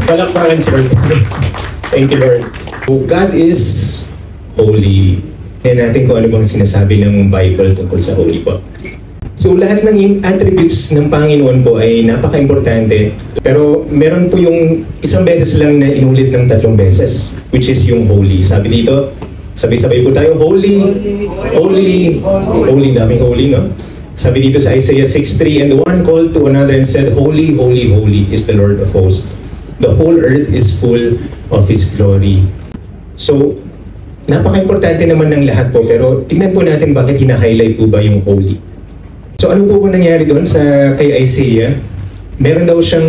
Palakpakan, sir. Thank you, Lord. So, God is holy. Tingnan natin kung ano bang sinasabi ng Bible tungkol sa holy po. So lahat ng attributes ng Panginoon po ay napaka-importante. Pero meron po yung isang beses lang na inulit ng 3 beses, which is yung holy. Sabi dito, sabay-sabay po tayo, holy, holy, holy, daming holy, no? Sabi dito sa Isaiah 6:3, and the one called to another and said, holy, holy, holy is the Lord of hosts. The whole earth is full of His glory. So, napaka-importante naman ng lahat po, pero tingnan po natin bakit hina-highlight po ba yung holy. So ano po nangyari doon sa kay Isaiah? Meron daw siyang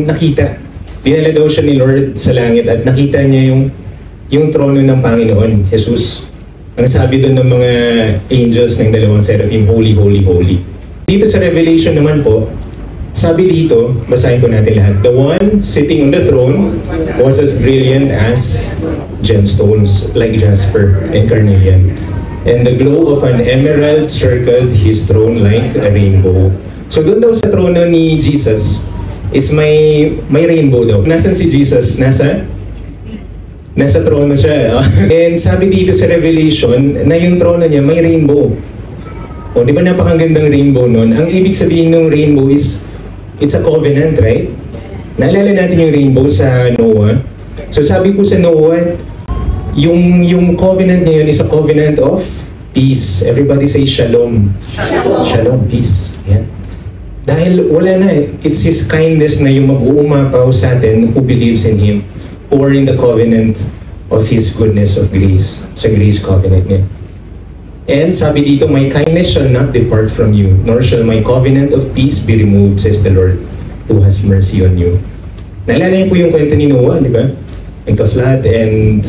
nakita. Dinala daw siya ni Lord sa langit at nakita niya yung trono ng Panginoon, Jesus. Ang sabi doon ng mga angels ng 2 seraphim, holy, holy, holy. Dito sa Revelation naman po, sabi dito, basahin po natin lahat. The one sitting on the throne was as brilliant as gemstones, like jasper and carnelian. And the glow of an emerald circled his throne like a rainbow. So doon daw sa trono ni Jesus is may rainbow daw. Nasaan si Jesus? Nasa trono siya. And sabi dito sa Revelation na yung trono niya may rainbow. O di ba napakagandang rainbow nun? Ang ibig sabihin ng rainbow is it's a covenant, right? Naalala natin yung rainbow sa Noah. So sabi po sa Noah, yung covenant niya yun is a covenant of peace. Everybody say shalom. Shalom. Shalom, peace. Yeah. Dahil wala na eh. It's His kindness na yung mag-uumapaw sa atin who believes in Him, who are in the covenant of His goodness of grace. Sa grace covenant niya. And sabi dito, my kindness shall not depart from you, nor shall my covenant of peace be removed, says the Lord, who has mercy on you. Naalala niyo po yung kwento ni Noah, di ba? Nagka-flood, and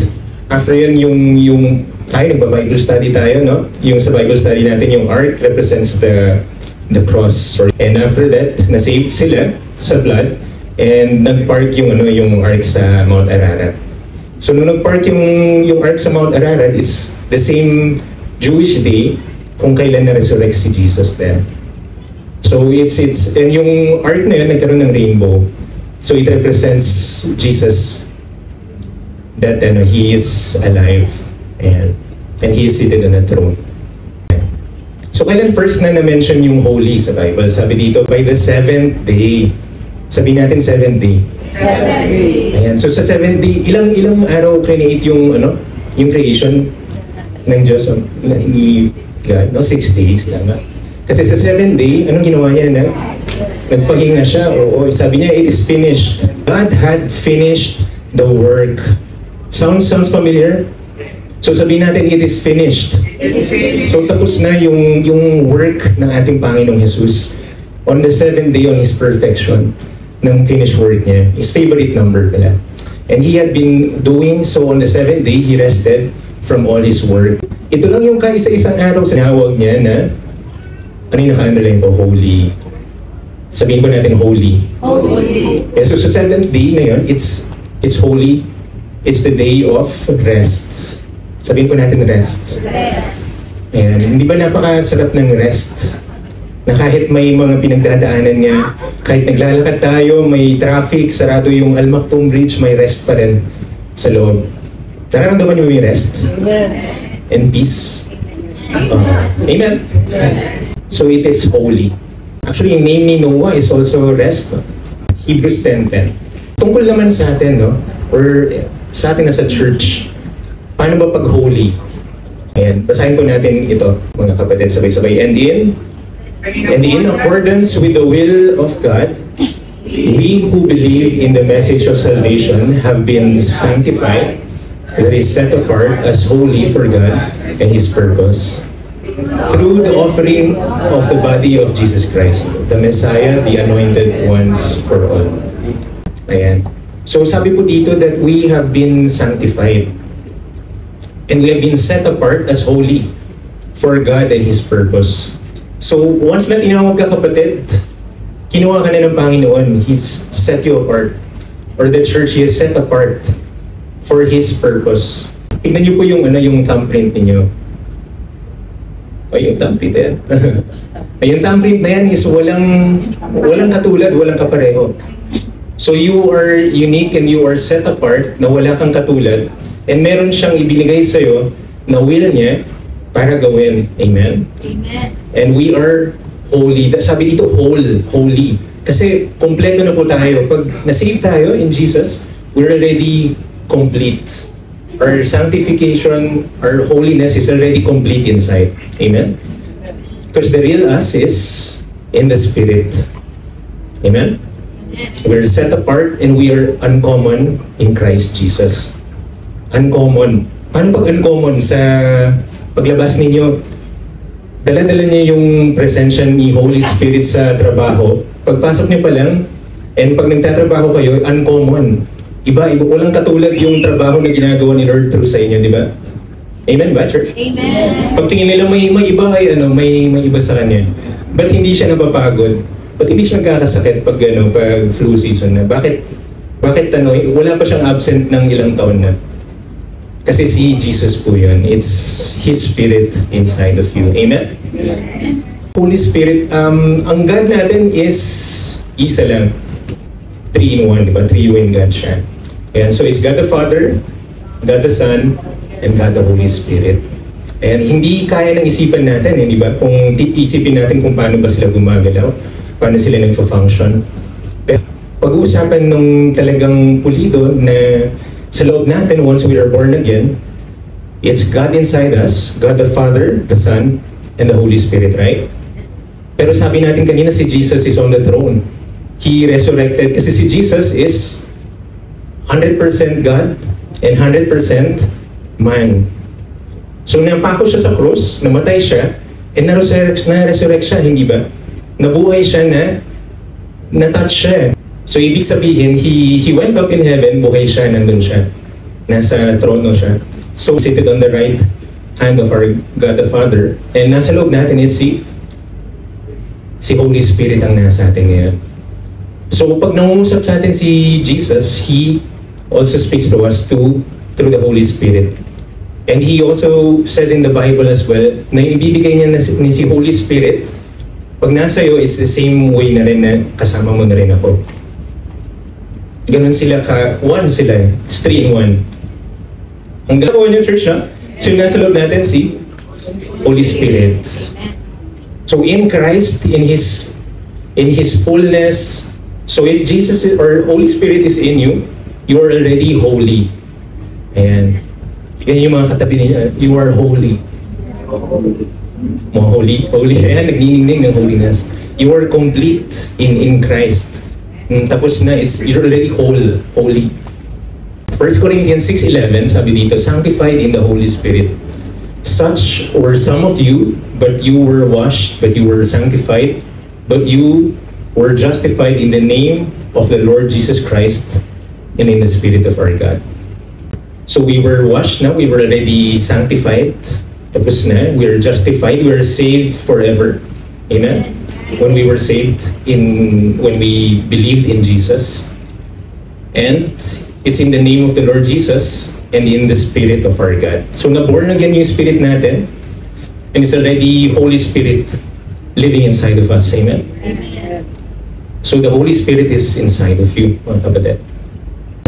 after yun, yung tayo, nagba-Bible study tayo, no? Yung sa Bible study natin, yung ark represents the cross. And after that, na-save sila sa flood, and nag-park yung ark sa Mount Ararat. So nung nag-park yung ark sa Mount Ararat, it's the same Jewish day kung kailan na-resurrect si Jesus there. So and yung ark na yun, nagkaroon ng rainbow. So it represents Jesus, that He is alive and He is seated on a throne. So kailan first na na-mention yung holy sa Bible? Sabi dito, by the 7th day. Sabi natin 7th day. 7th day. Ayan. So sa 7th day, ilang araw create yung creation ng Diyos, ni God, no? 6 days lang. Kasi sa 7th day, anong ginawa niya na? Nagpahinga siya, sabi niya, it is finished. God had finished the work. Sounds familiar? So sabihin natin, it is finished. So tapos na yung work ng ating Panginoong Jesus on the 7th day on His perfection ng finished work niya. His favorite number pala. And He had been doing so on the 7th day, He rested from all His work. Ito lang yung kaisa-isang araw sa tinawag niya na, ano yung naka-underline ko? Holy. Sabihin ko natin holy. Holy. Yeah, so sa 7th day na yun, it's holy. It's the day of rest. Sabihin ko natin rest. Rest. Ayan. Hindi ba napakasarap ng rest? Na kahit may mga pinagdadaanan niya, kahit naglalakad tayo, may traffic, sarado yung Al Maktoum Bridge, may rest pa rin sa loob. Nararamdaman niyo may rest? And peace? Amen? So it is holy. Actually, yung name ni Noah is also rest. No? Hebrews 10:10. Tungkol naman sa atin, no? Or sa atin na sa church, paano ba pag holy? Ayan, basahin po natin ito, mga kapatid, sabay-sabay. And in accordance with the will of God, we who believe in the message of salvation have been sanctified, that is set apart as holy for God and His purpose, through the offering of the body of Jesus Christ, the Messiah, the anointed ones for all. Ayan. So sabi po dito that we have been sanctified and we have been set apart as holy for God and His purpose. So once na tinawag ka, kapatid, kinuha ka na ng Panginoon. He's set you apart. Or the church, He is set apart for His purpose. Tingnan niyo po yung thumbprint niyo. Yung thumbprint yan. Yung thumbprint na yan is walang katulad, walang kapareho. So you are unique and you are set apart na wala kang katulad, and meron siyang ibinigay sa'yo na will niya para gawin. Amen? Amen. And we are holy. Sabi dito, holy. Kasi kompleto na po tayo. Pag na-save tayo in Jesus, we're already complete. Our sanctification, our holiness is already complete inside. Amen? Because the real us is in the Spirit. Amen? We're set apart and we are uncommon in Christ Jesus. Uncommon. Paano pag uncommon? Sa paglabas ninyo, dala-dala niyo yung presensya ni Holy Spirit sa trabaho. Pagpasok niyo pa lang, and pag nagtatrabaho kayo, uncommon. Iba, walang katulad yung trabaho na ginagawa ni Lord through sa inyo, di ba? Amen ba, church? Amen. Pag tingin nila may iba ay may iba sa kanya. Ba't hindi siya napapagod? Ba't hindi siya nagkakasakit pag flu season na? Bakit wala pa siyang absent ng ilang taon na? Kasi si Jesus po yun. It's His Spirit inside of you. Amen? Amen. Holy Spirit, ang God natin is isa lang. 3-in-1, di ba? 3-in God siya. Ayan, so it's God the Father, God the Son, and God the Holy Spirit. And hindi kaya ng isipan natin, di ba? Kung isipin natin kung paano ba sila gumagalaw, paano sila nagfa-function. Pero pag-uusapan nung talagang pulido na sa loob natin once we are born again, it's God inside us, God the Father, the Son, and the Holy Spirit, right? Pero sabi natin kanina si Jesus is on the throne. He resurrected kasi si Jesus is 100% God and 100% man. So napako siya sa cross, namatay siya, and na-resurrect siya, hindi ba? Nabuhay siya na-touch siya. So ibig sabihin, he went up in heaven, buhay siya, nandun siya. Nasa throne siya. So seated on the right hand of our God the Father. And nasa loob natin is si Holy Spirit ang nasa atin ngayon. So pag nangungusap sa atin si Jesus, He also speaks to us through the Holy Spirit. And He also says in the Bible as well, na ibibigay niya ni si Holy Spirit, pag nasa iyo, it's the same way na rin na kasama mo na rin ako. Ganun sila one sila. It's 3-in-1. Ang gagawa niyo, church, ha? So yung nasa loob natin, si Holy Spirit. So in Christ, in His fullness, so if Jesus or Holy Spirit is in you, you are already holy. Ayan. Ganyan yung mga katabi niya, you are holy. Mga holy. Ayan, nagniningning ng holiness. You are complete in Christ. Tapos na, you're already holy. 1 Corinthians 6:11, sabi dito, sanctified in the Holy Spirit. Such were some of you, but you were washed, but you were sanctified, but you were justified in the name of the Lord Jesus Christ and in the Spirit of our God. So we were washed now, we were already sanctified. Tapos na, we are justified, we are saved forever. Amen? When we were saved, when we believed in Jesus. And it's in the name of the Lord Jesus and in the Spirit of our God. So na-born again yung Spirit natin, and it's already Holy Spirit living inside of us. Amen? Amen. So the Holy Spirit is inside of you, mga kapatid.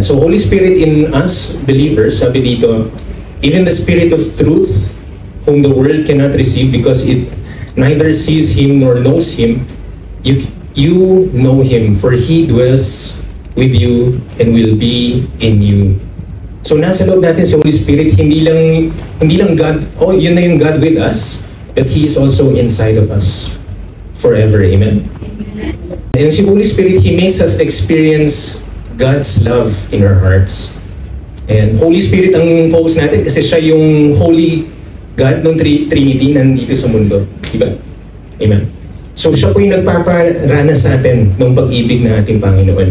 So Holy Spirit in us, believers, sabi dito, even the Spirit of truth, whom the world cannot receive because it neither sees Him nor knows Him, you know Him, for He dwells with you and will be in you. So nasa loob natin si Holy Spirit, hindi lang God, yun na yung God with us, but He is also inside of us forever. Amen? And si Holy Spirit, He makes us experience God's love in our hearts. And Holy Spirit ang focus natin kasi siya yung Holy God ng Trinity nandito sa mundo. Diba? Amen. So siya po yung nagpaparana sa atin ng pag-ibig ng ating Panginoon.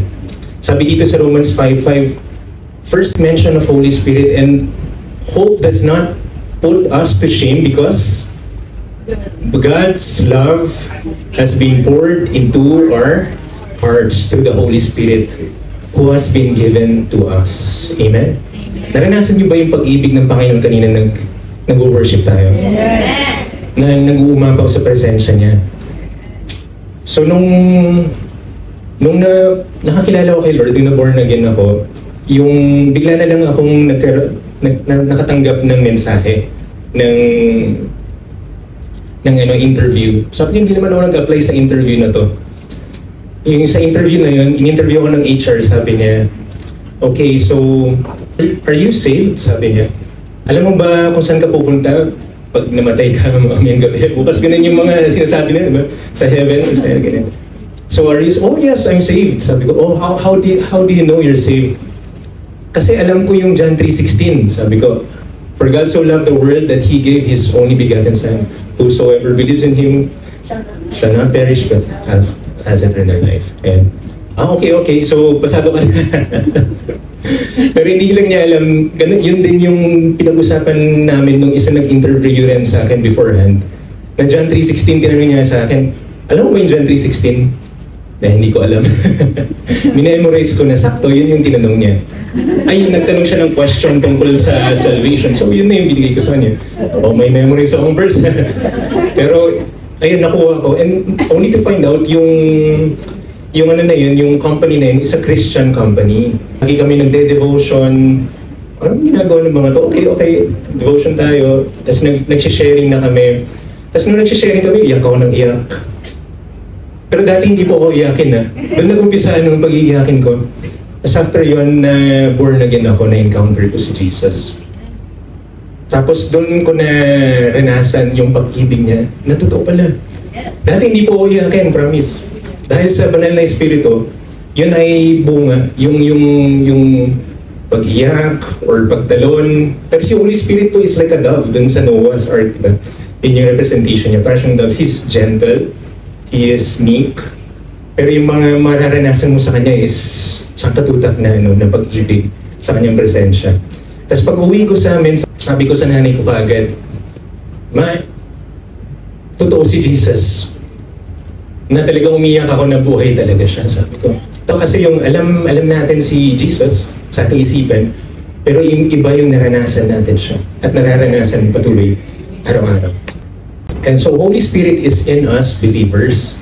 Sabi dito sa Romans 5:5, first mention of Holy Spirit, and hope does not put us to shame because God's love has been poured into our hearts through the Holy Spirit who has been given to us. Amen? Naranasan niyo ba yung pag-ibig ng Panginoon kanina nag-worship tayo? Na nag-uumapaw sa presensya niya. So nung Nung nakakilala ko kay Lord, yung na-born again ako, yung bigla na lang akong nakatanggap ng mensahe ng interview. Sabi ko, hindi naman ako nag-apply sa interview na to. Yung sa interview na yun, in-interview ako ng HR, sabi niya, okay, so, are you saved? Sabi niya. Alam mo ba kung saan ka pupunta pag namatay ka mamayang gabi? Bukas ganun yung mga sinasabi na, diba? Sa heaven, sa ganun. So are you, oh yes, I'm saved. Sabi ko, oh, how do you know you're saved? Kasi alam ko yung John 3:16. Sabi ko, for God so loved the world that He gave His only begotten Son. Whosoever believes in Him shall not perish but has eternal life. And, okay. So, pasado ka na. Pero hindi lang niya alam, ganun, yun din yung pinag-usapan namin nung isa nag-interview rin sa akin beforehand. Na John 3:16, tinanong niya sa akin, alam mo ba yung John 3:16? Hindi ko alam. Minemorize ko na sakto, yun yung tinanong niya. Ay, nagtanong siya ng question tungkol sa salvation. So, yun na yung binigay ko sa kanya. May memorize akong verse. Pero, ayun, nakuha ko. And only to find out yung ano na yun, yung company na yun is a Christian company. Lagi kami nagde-devotion. Anong ginagawa ng mga to? Okay, devotion tayo. Tapos nagsisharing na kami. Tapos nung nagsisharing kami, iyak ako ng iyak. Pero dati hindi po ako iyakin na. Doon nag-umpisa nung pag-iiyakin ko. Tapos after yun, born again ako, na-encounter ko si Jesus. Tapos doon ko na renasan yung pag-ibig niya. Na totoo pala. Dati hindi po ako iyakin, promise. Dahil sa banal na espiritu, yun ay bunga. Yung pag-iyak or pagtalon. Pero si Holy Spirit po is like a dove dun sa Noah's Ark. Diba? Yun yung representation niya. Parang siyang dove. He's gentle. He is meek. Pero yung mga mararanasan mo sa kanya is sa katutak na pag-ibig sa kanyang presensya. Tapos pag uwi ko sa amin, sabi ko sa nanay ko kaagad, Ma, totoo si Jesus. Na talagang umiyak ako na buhay talaga siya, sabi ko. Ito kasi yung alam natin si Jesus sa ating isipan, pero yung iba yung naranasan natin siya at nararanasan patuloy araw-araw. And so Holy Spirit is in us believers.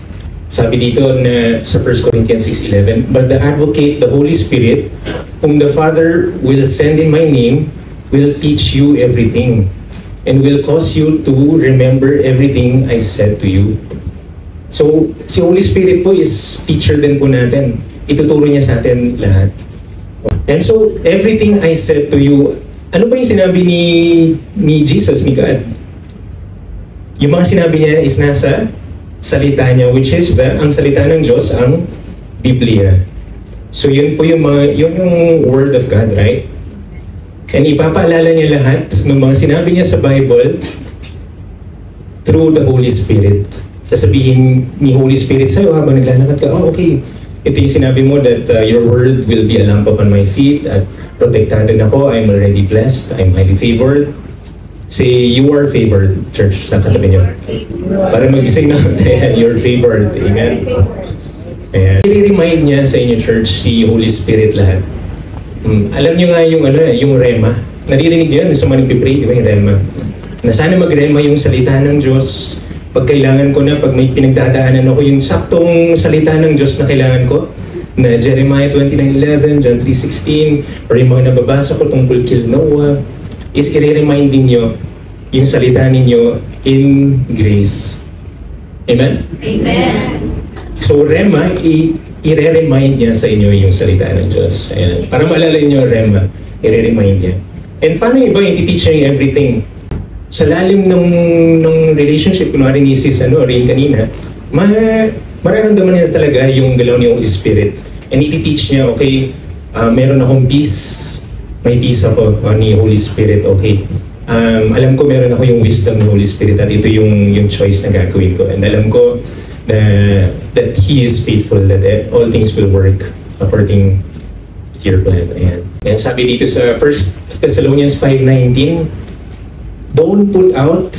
Sabi dito na sa 1 Corinthians 6:11, but the Advocate, the Holy Spirit, whom the Father will send in my name, will teach you everything and will cause you to remember everything I said to you. So, si Holy Spirit po is teacher din po natin. Ituturo niya sa atin lahat. And so, everything I said to you, ano ba yung sinabi ni Jesus, ni God? Yung mga sinabi niya is nasa salita niya, which is ang salita ng Diyos, ang Biblia. So, yun po yung Word of God, right? And ipapaalala niya lahat ng mga sinabi niya sa Bible through the Holy Spirit. Sasabihin ni Holy Spirit sa'yo habang naglalakad ka, okay, ito yung sinabi mo that your word will be a lamp upon my feet at protektado na ako, I'm already blessed, I'm highly favored. Say, you are favored, church, sa katabi niyo. Para magising na, you're favored, amen? Ayan. I-remind niya sa inyo, church, si Holy Spirit lahat. Alam niyo nga yung rema. Naririnig yun sa mga nagpipray, di ba yung rema? Na sana mag-rema yung salita ng Diyos. Pag kailangan ko na, pag may pinagdadaanan ako, yung saktong salita ng Diyos na kailangan ko, na Jeremiah 29:11, John 3:16, or yung mga nababasa ko tungkol kay Noah, is i-remind ninyo yung salita ninyo in grace. Amen? Amen. So, Rema, i-remind niya sa inyo yung salita ng Diyos. Ayan. Para maalala niyo yung Rema, i-remind niya. And paano iba yung titeach niya yung everything? Sa lalim ng relationship, kunwari ni Sis Rain kanina, mararamdaman niya talaga yung galaw ni Holy Spirit. And iti-teach niya, okay, meron akong peace, may peace ako ni Holy Spirit, okay. Alam ko meron ako yung wisdom ng Holy Spirit at ito yung choice na gagawin ko. And alam ko that He is faithful, that all things will work according to your plan. Ayan. And sabi dito sa 1 Thessalonians 5:19, don't put out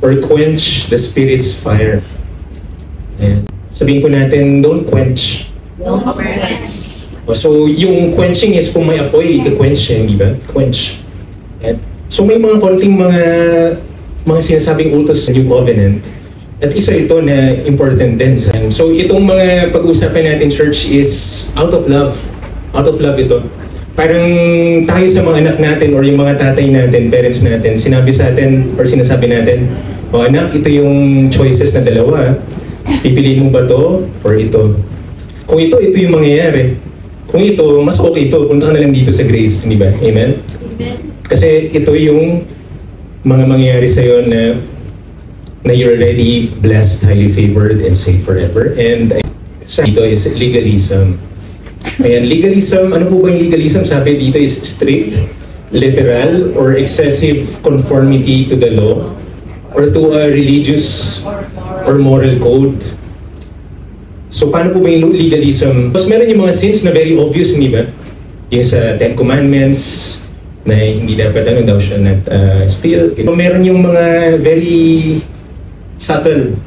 or quench the Spirit's fire. Ayan. Sabihin ko natin, don't quench. Don't quench. So, yung quenching is kung may apoy, ika-quench siya, di ba? Quench. Ayan. So, may mga konting mga sinasabing utos sa New Covenant At isa ito na important din. So itong mga pag-uusapan natin, church, is out of love. Out of love ito. Parang tayo sa mga anak natin or yung mga tatay natin, parents natin, sinabi sa atin or sinasabi natin, o anak, ito yung choices na dalawa. Pipiliin mo ba to or ito? Kung ito yung mangyayari. Kung ito, mas okay ito. Punta ka na lang dito sa grace, hindi ba? Amen? Amen. Kasi ito yung mga mangyayari sa'yo na you're already blessed, highly favored, and saved forever. And sa dito is legalism. Ayan, legalism, ano po ba yung legalism? Sabi dito is strict, literal, or excessive conformity to the law or to a religious or moral code. So paano po ba yung legalism? Mas meron yung mga sins na very obvious, hindi ba? Yung sa Ten Commandments, na hindi dapat daw siya not steal. Meron yung mga very subtle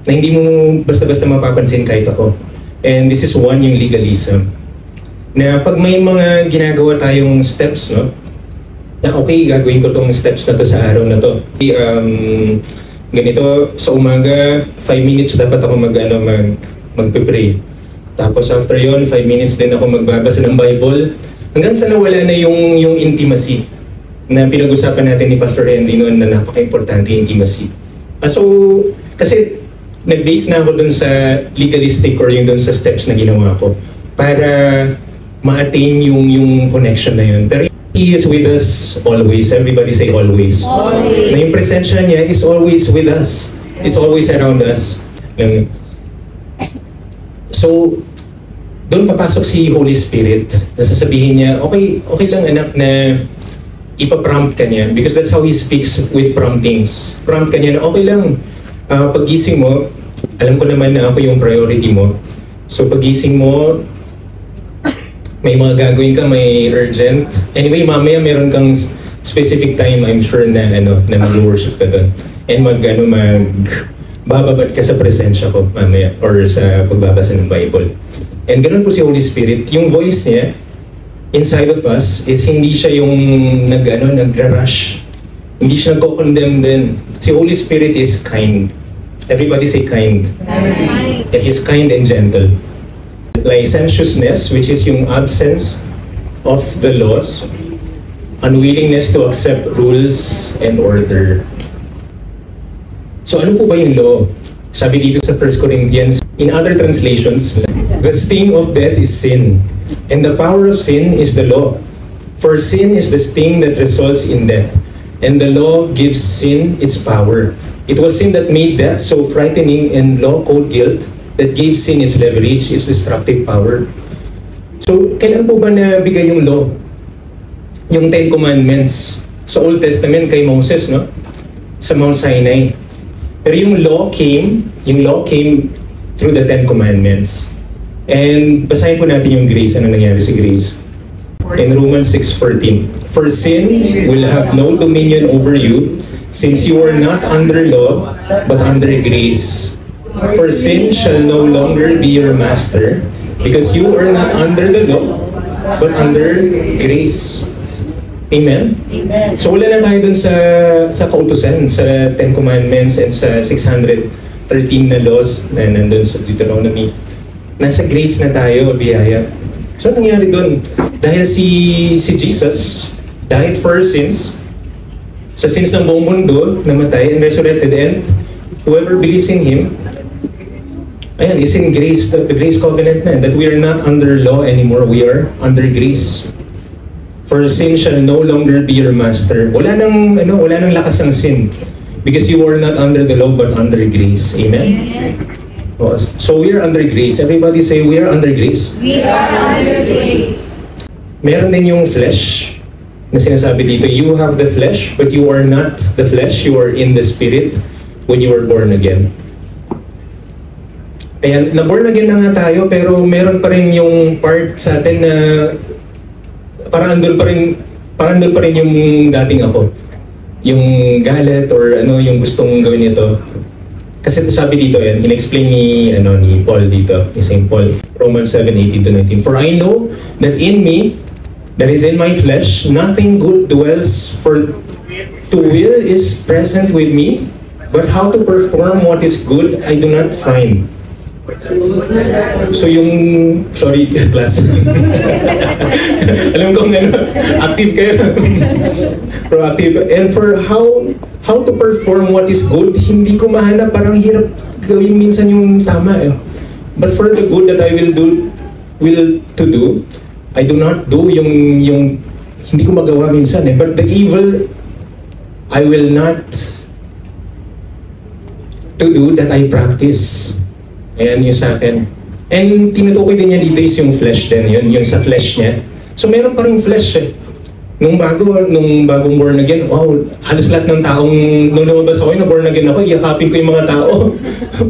na hindi mo basta-basta mapapansin kahit ako. And this is one, yung legalism. Na pag may mga ginagawa tayong steps, no? Na okay, gagawin ko tong steps na to sa araw na to. Ganito, sa umaga, 5 minutes dapat ako magpe-pray. Tapos after yon 5 minutes din ako magbabasa ng Bible. Hanggang sa nawala na yung intimacy na pinag-usapan natin ni Pastor Henry noon na napaka-importante yung intimacy. So, kasi nag-base na ako dun sa legalistic or yung dun sa steps na ginawa ko para ma-attain yung connection na yun. Pero He is with us always. Everybody say always. Always. Na yung presensya niya is always with us. Is always around us. So, doon papasok si Holy Spirit na sasabihin niya, okay lang anak na ipaprompt ka niya because that's how He speaks with promptings. Prompt ka niya na okay lang, paggising mo, alam ko naman na ako yung priority mo. So paggising mo, may mga gagawin ka, may urgent. Anyway, mamaya meron kang specific time, I'm sure na mag-worship ka doon. And bababad ka sa presensya ko mamaya or sa pagbabasa ng Bible. And ganun po si Holy Spirit. Yung voice niya, inside of us, is hindi siya yung nagra-rush. Hindi siya nagko-condemn din. Si Holy Spirit is kind. Everybody say kind. Kind. That He's kind and gentle. Licentiousness, which is yung absence of the laws, unwillingness to accept rules and order. So ano po ba yung law? Sabi dito sa 1 Corinthians, in other translations, the sting of death is sin, and the power of sin is the law. For sin is the sting that results in death, and the law gives sin its power. It was sin that made death so frightening, and law called guilt that gave sin its leverage, its destructive power. So, kailan po ba nabigay yung law? Yung Ten Commandments sa Old Testament kay Moses, no? Sa Mount Sinai. Pero yung law came through the Ten Commandments. And basahin po natin yung grace. Ano nangyari sa grace? In Romans 6:14. For sin will have no dominion over you, since you are not under law, but under grace. For sin shall no longer be your master, because you are not under the law, but under grace. Amen? Amen. So wala na tayo dun sa kautusan, sa Ten Commandments and sa 613 na laws na nandun sa Deuteronomy. Nasa grace na tayo, biyaya. So nangyari dun? Dahil si Jesus died for our sins, sa sins ng buong mundo, namatay and resurrected, and whoever believes in Him, ayan, is in grace, the grace covenant na, that we are not under law anymore, we are under grace. For sin shall no longer be your master. Wala nang lakas ng sin. Because you are not under the law but under grace. Amen? Amen. So we are under grace. Everybody say, we are under grace. We are under grace. Meron din yung flesh na sinasabi dito, you have the flesh but you are not the flesh. You are in the Spirit when you were born again. Ayan, na-born again na nga tayo pero meron pa rin yung part sa atin na parang andun pa rin yung dating ako. Yung galit or yung gustong gawin nito. Kasi sabi dito yan, in-explain ni Paul dito, ni St. Paul, Romans 7:18-19. For I know that in me, that is in my flesh, nothing good dwells, for to will is present with me, But how to perform what is good, I do not find. So sorry class. Alam kong active kayo. Proactive. And for how to perform what is good, hindi ko mahanap, parang hirap gawin minsan yung tama eh. But for the good that I will do, I do not do yung hindi ko magawa minsan eh. But the evil, I will not to do that I practice. Ayan yung sa akin. And tinutukoy din niya dito is yung flesh din, yung sa flesh niya. So meron pa rin flesh eh. Nung bagong born again, wow, halos lahat ng taong, nung lumabas ako, na born again ako, iyakapin ko yung mga tao.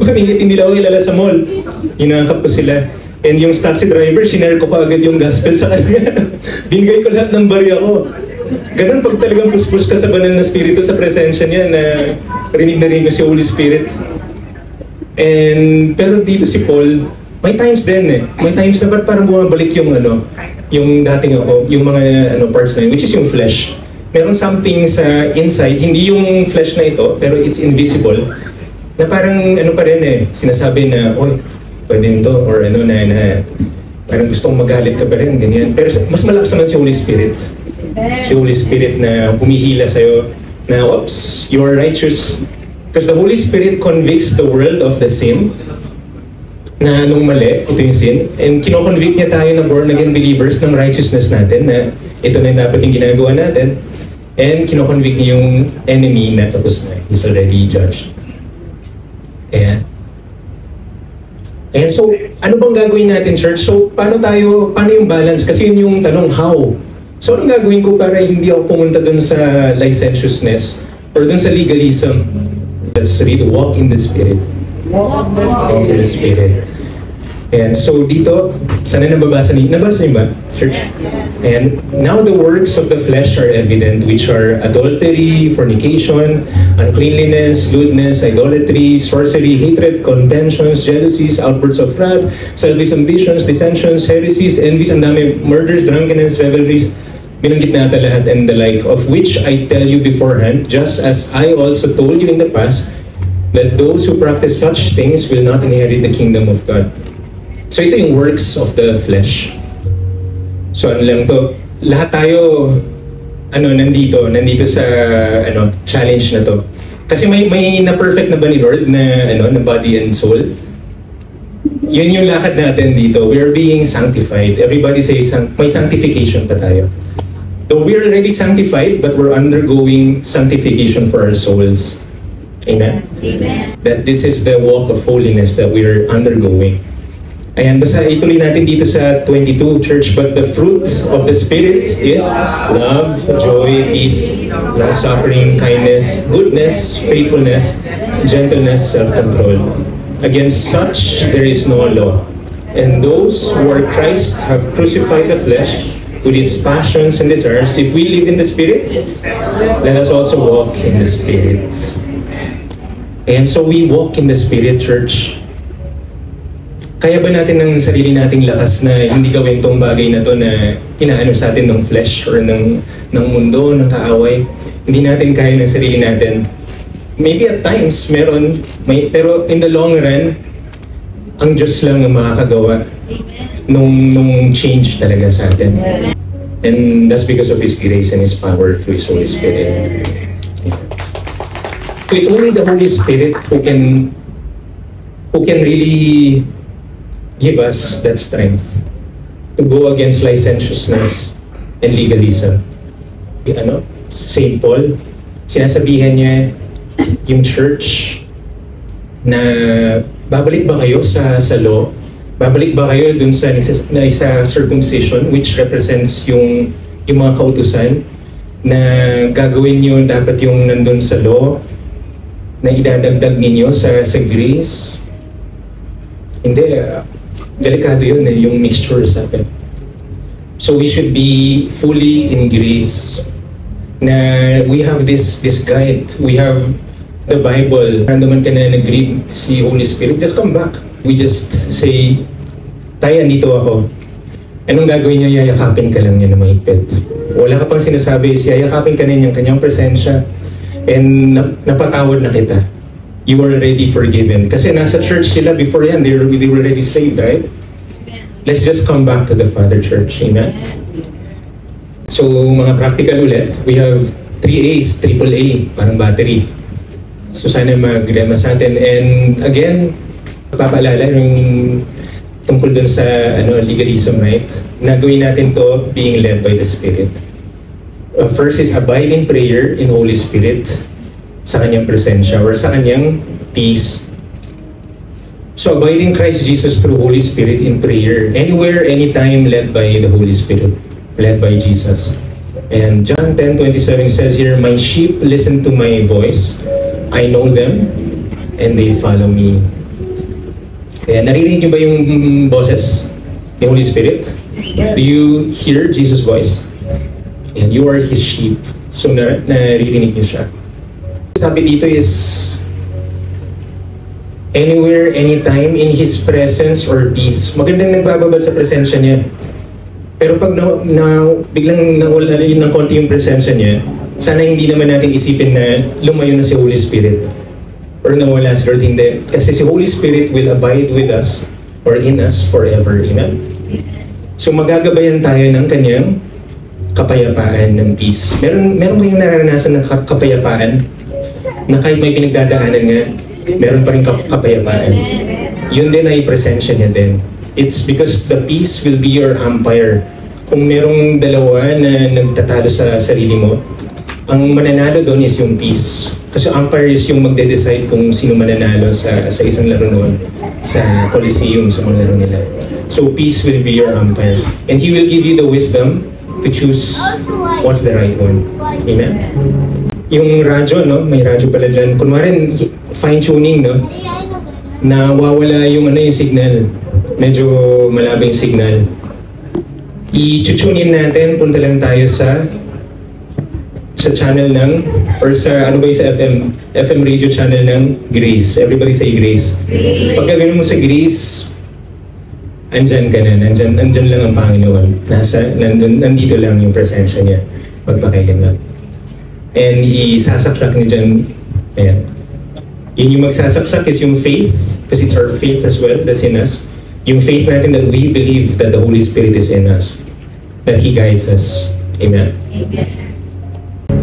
Hindi lang ako kilala sa mall. Hinakap ko sila. And yung taxi driver, sinare ko agad yung gospel sa kanya. Binigay ko lahat ng barya ko. Ganun pag talagang puspus ka sa banal na spirito, sa presensya niya, na rinig na rinig ko si Holy Spirit. And pero dito si Paul, may times din eh. May times na ba't parang bumabalik yung yung dating ako, yung mga parts na yun, which is yung flesh. Meron something sa inside, hindi yung flesh na ito, pero it's invisible. Na parang pa rin eh, sinasabi na, oy, pwede nito, or na parang gustong magalit ka pa rin, ganyan. Pero mas malakas naman si Holy Spirit. Si Holy Spirit na humihila sa'yo, na, oops, you are righteous. Because the Holy Spirit convicts the world of the sin, na nung mali, ito yung sin, and kino-convict niya tayo na born-again believers ng righteousness natin, na ito na dapat yung ginagawa natin, and kino-convict niya yung enemy na tapos na, he's already judged. Ayan. And so, ano bang gagawin natin, church? So, paano yung balance? Kasi yun yung tanong, how? So, anong gagawin ko para hindi ako pumunta dun sa licentiousness or dun sa legalism? Let's read, walk in the Spirit. Walk in the Spirit. And so dito, sana nabasa niyo ba, church? Yes. And now the works of the flesh are evident, which are adultery, fornication, uncleanliness, lewdness, idolatry, sorcery, hatred, contentions, jealousies, outbursts of wrath, selfish ambitions, dissensions, heresies, envies, ang dami, murders, drunkenness, revelries, binanggit na ata lahat, and the like, of which I tell you beforehand, just as I also told you in the past, that those who practice such things will not inherit the kingdom of God. So ito yung works of the flesh. So ano lang to, lahat tayo nandito sa challenge na to. Kasi may na-perfect na ba ni Lord na na body and soul? Yun yung lakad natin dito. We are being sanctified. Everybody say may sanctification pa tayo. Though we are already sanctified, but we're undergoing sanctification for our souls. Amen? Amen. That this is the walk of holiness that we are undergoing. Ayan, basta ituloy natin dito sa 22, church. But the fruit of the Spirit is love, joy, peace, long-suffering, kindness, goodness, faithfulness, gentleness, self-control. Against such there is no law. And those who are Christ have crucified the flesh with its passions and desires. If we live in the Spirit, let us also walk in the Spirit. And so we walk in the Spirit, church. Kaya ba natin ng sarili nating lakas na hindi gawin tong bagay na to na inaano sa atin ng flesh or ng mundo, ng kaaway? Hindi natin kaya ng sarili natin. Maybe at times, pero in the long run, ang Diyos lang ang makakagawa nung change talaga sa atin. And that's because of His grace and His power through His Holy Spirit. So it's only the Holy Spirit who can really give us that strength to go against licentiousness and legalism. St. Paul, sinasabihan niya yung church na babalik ba kayo sa law? Babalik ba kayo dun sa circumcision, which represents yung mga kautusan na gagawin nyo dapat yung nandun sa law na idadagdag ninyo sa grace? Hindi, delikado yun yung mixture sa atin. So we should be fully in grace. Na we have this guide, we have the Bible. Naman ka na nag-read si Holy Spirit, just come back. We just say, tayo, andito ako. Anong gagawin niyo? Yayakapin ka lang niya na mahigpit. Wala ka pang sinasabi, yayakapin ka niya yung kanyang presensya, and napatawad na kita. you are already forgiven. Kasi nasa church sila before yan, they were already saved, right? Let's just come back to the Father Church. Amen? So, mga practical ulit, we have 3 A's, triple A, parang battery. So, sana mag-rema sa atin. And again, papaalala yung tungkol dun sa legalism, right? Nagawin natin to being led by the Spirit. First is abide in prayer in Holy Spirit sa kanyang presensya or sa kanyang peace. So abide in Christ Jesus through Holy Spirit in prayer, anywhere, anytime, led by the Holy Spirit, led by Jesus. And John 10:27 says here, "My sheep listen to my voice. I know them, and they follow me." Kaya naririnig niyo ba yung boses ni Holy Spirit? Do you hear Jesus' voice? And you are His sheep. So naririnig niyo siya. Sabi dito is, anywhere, anytime, in His presence or peace. Magandang nagbababad sa presensya niya. Pero pag biglang nawala yun ng konti yung presensya niya, sana hindi naman natin isipin na lumayo na si Holy Spirit or nawala si Lord. Hindi. Kasi si Holy Spirit will abide with us or in us forever. Amen? So magagabayan tayo ng kanyang kapayapaan, ng peace. Meron kayong nararanasan ng kapayapaan na kahit may pinagdadaanan nga, meron pa rin kapayapaan. Yun din ay presensya niya din. It's because the peace will be your umpire. Kung merong dalawa na nagtatalo sa sarili mo, ang mananalo doon is yung peace. Kasi umpire is yung magde-decide kung sino mananalo sa isang laro noon, sa Coliseum, sa mga laro nila. So peace will be your umpire. And He will give you the wisdom to choose what's the right one. Amen? Yung radyo, no? May radyo pala dyan. Kunwari, fine-tuning, no? Nawawala yung yung signal. Medyo malabo yung signal. I-tunin natin, punta lang tayo sa channel ng, or sa, sa FM radio channel ng Grace. Everybody say Grace. Grace. Pagka ganun mo sa Grace, andyan ka na, andyan lang ang Panginoon. Nandito lang yung presensya niya. Magpakailanman. And isasaksak niya dyan, ayan. Yun yung magsasaksak is yung faith, because it's our faith as well that's in us. Yung faith natin that we believe that the Holy Spirit is in us, that He guides us. Amen. Amen.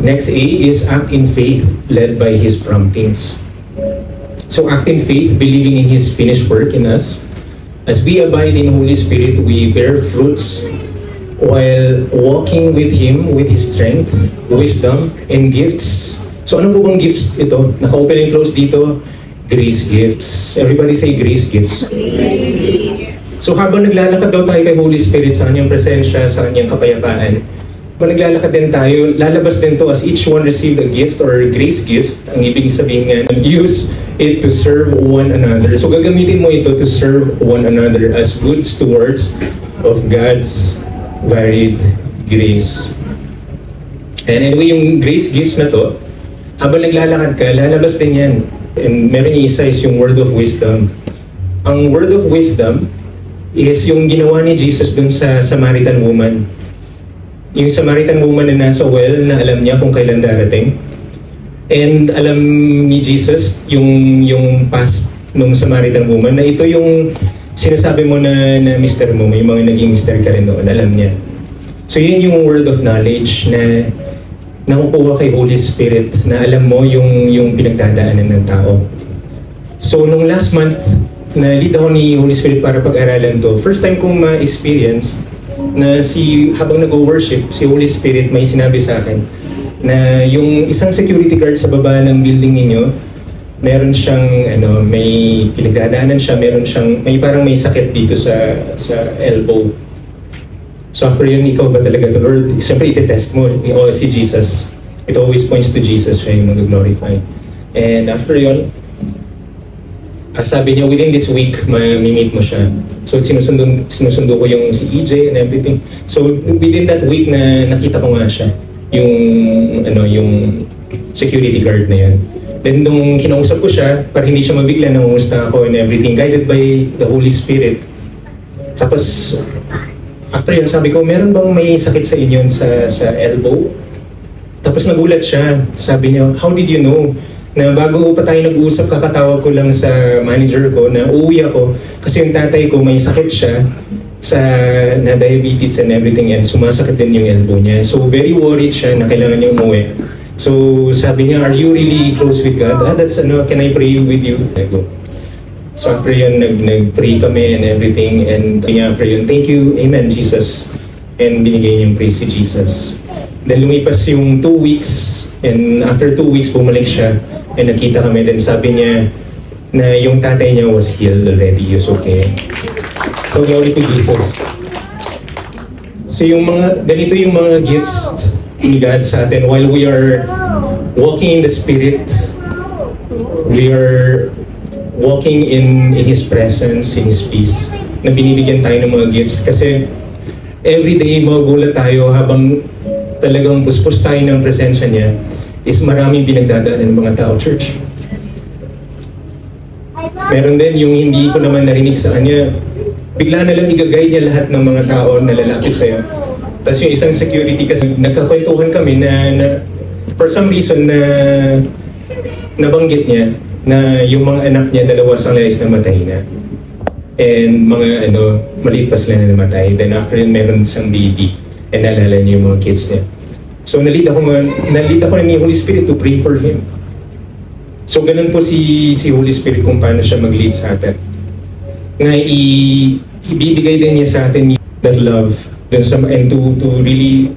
Next A is act in faith, led by His promptings. So act in faith, believing in His finished work in us. As we abide in Holy Spirit, we bear fruits while walking with Him, with His strength, wisdom, and gifts. So ano po bang gifts ito? Naka-open and close dito, grace gifts. Everybody say grace gifts. So habang naglalakad daw tayo kay Holy Spirit sa kanyang presensya, sa kanyang kapayapaan, habang naglalakad din tayo, lalabas din to as each one received a gift or grace gift. Ang ibig sabihin nga, use it to serve one another. So gagamitin mo ito to serve one another as good stewards of God's varied grace. And anyway, yung grace gifts na to, habang naglalakad ka, lalabas din yan. And meron yung isa is yung word of wisdom. Ang word of wisdom is yung ginawa ni Jesus dun sa Samaritan woman. Yung Samaritan woman na nasa well na alam niya kung kailan darating. And alam ni Jesus yung past nung Samaritan woman na ito yung sinasabi mo na mister mo, may mga naging mister ka rin noon, alam niya. So yun yung word of knowledge na nakukuha kay Holy Spirit na alam mo yung pinagdadaanan ng tao. So nung last month, na-lead ako ni Holy Spirit para pag-aralan to. First time kong ma-experience na habang nag-worship, si Holy Spirit may sinabi sa akin na yung isang security guard sa baba ng building ninyo, meron siyang, may pinagdadaanan siya, may parang may sakit dito sa elbow. So after yun, ikaw ba talaga the Lord? Siyempre, iti-test mo. Si Jesus. It always points to Jesus siya yung mag-glorify. And after yun, sabi niya, within this week, ma-meet mo siya. So sinusundo ko yung si EJ and everything. So within that week na nakita ko nga siya, yung security guard na yun. Then nung kinausap ko siya, para hindi siya mabigla, nangumusta ako and everything, guided by the Holy Spirit. Tapos, after yun, sabi ko, meron bang may sakit sa inyo sa elbow? Tapos nagulat siya. Sabi niya, how did you know? na bago pa tayo nag-uusap, kakatawag ko lang sa manager ko na uuwi ako kasi yung tatay ko may sakit siya na diabetes and everything, and sumasakit din yung elbow niya. So very worried siya na kailangan niya umuwi. So sabi niya, are you really close with God? That's can I pray with you? I go. So after yun, nag-pray kami and everything, and after yun, thank you, amen, Jesus. And binigay niyang praise si Jesus. Then lumipas yung 2 weeks, and after 2 weeks, bumalik siya, and nakita kami, then sabi niya na yung tatay niya was healed already, he was okay. So glory to Jesus. So ganito yung mga gifts ni God sa atin while we are walking in the Spirit, we are walking in His presence, in His peace, na binibigyan tayo ng mga gifts. Kasi everyday magugulat tayo habang talagang puspos tayo ng presensya niya, is maraming pinagdadaanan ng mga tao, church. Meron din yung hindi ko naman narinig sa kanya, bigla na lang igagay niya lahat ng mga tao na lalapit sa'yo. Tapos yung isang security, kasi nagkakwentuhan kami na for some reason na nabanggit niya na yung mga anak niya, 2 sanglayas na matay na. And mga maliit pa sila na namatay. Then after yun, meron siyang baby. And naalala niya yung mga kids niya. So nalid ako ni Holy Spirit to pray for him. So ganun po si Holy Spirit kung paano siya mag-lead sa atin. Na ibibigay din niya sa atin that love and to really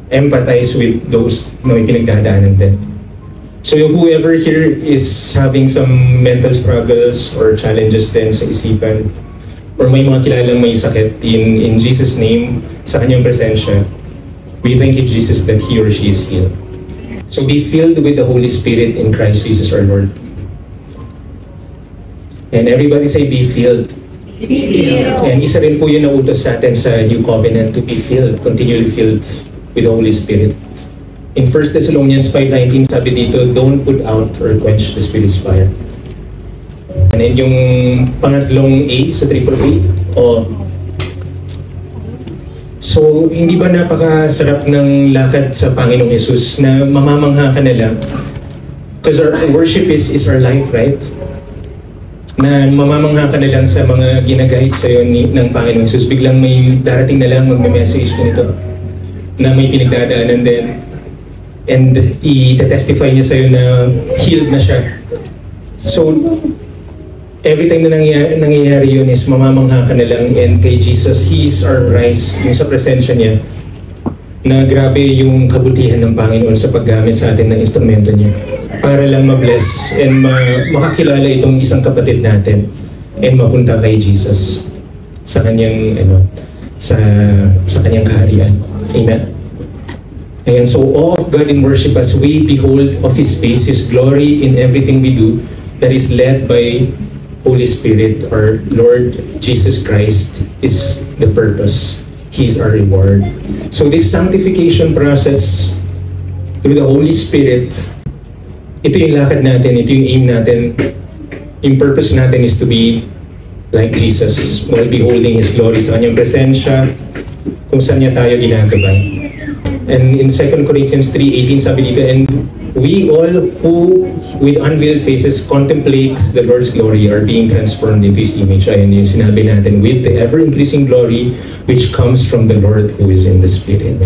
empathize with those na may pinagdadaanan din. So whoever here is having some mental struggles or challenges din sa isipan, or may mga kilalang may sakit, in Jesus' name, sa kanyang presensya, we thank you, Jesus, that he or she is healed. So be filled with the Holy Spirit in Christ Jesus our Lord. And everybody say, be filled. Be filled. And isa rin po yun na utos sa atin sa New Covenant, to be filled, continually filled with the Holy Spirit. In 1 Thessalonians 5:19, sabi dito, don't put out or quench the Spirit's fire. And then yung pangatlong A sa AAA, so, hindi ba napakasarap ng lakad sa Panginoong Jesus na mamamangha ka na lang? Because our worship is our life, right? Na mamamangha ka na lang sa mga ginagahit sa'yo ng Panginoong Jesus. Biglang may darating na lang magme-message nito na may pinagdadaanan din. And i-testify niya sa'yo na healed na siya. So, every time na nangyayari yun is mamamangha ka na lang, and kay Jesus, He is our prize, yung sa presensya niya, na grabe yung kabutihan ng Panginoon sa paggamit sa atin ng instrumento niya para lang ma-bless and makakilala itong isang kapatid natin and mapunta kay Jesus sa kanyang sa kanyang kaharian. Amen. And so awe of God in worship as we behold of His face, His glory in everything we do, that is led by Holy Spirit, our Lord Jesus Christ, is the purpose. He's our reward. So this sanctification process through the Holy Spirit, ito yung lakad natin, ito yung aim natin. Yung purpose natin is to be like Jesus while beholding His glory sa kanyang presensya, kung saan niya tayo ginagabay. And in 2 Corinthians 3:18, sabi dito, and we all who with unveiled faces contemplate the Lord's glory are being transformed into His image. Ayan yung sinabi natin, with the ever-increasing glory which comes from the Lord who is in the Spirit.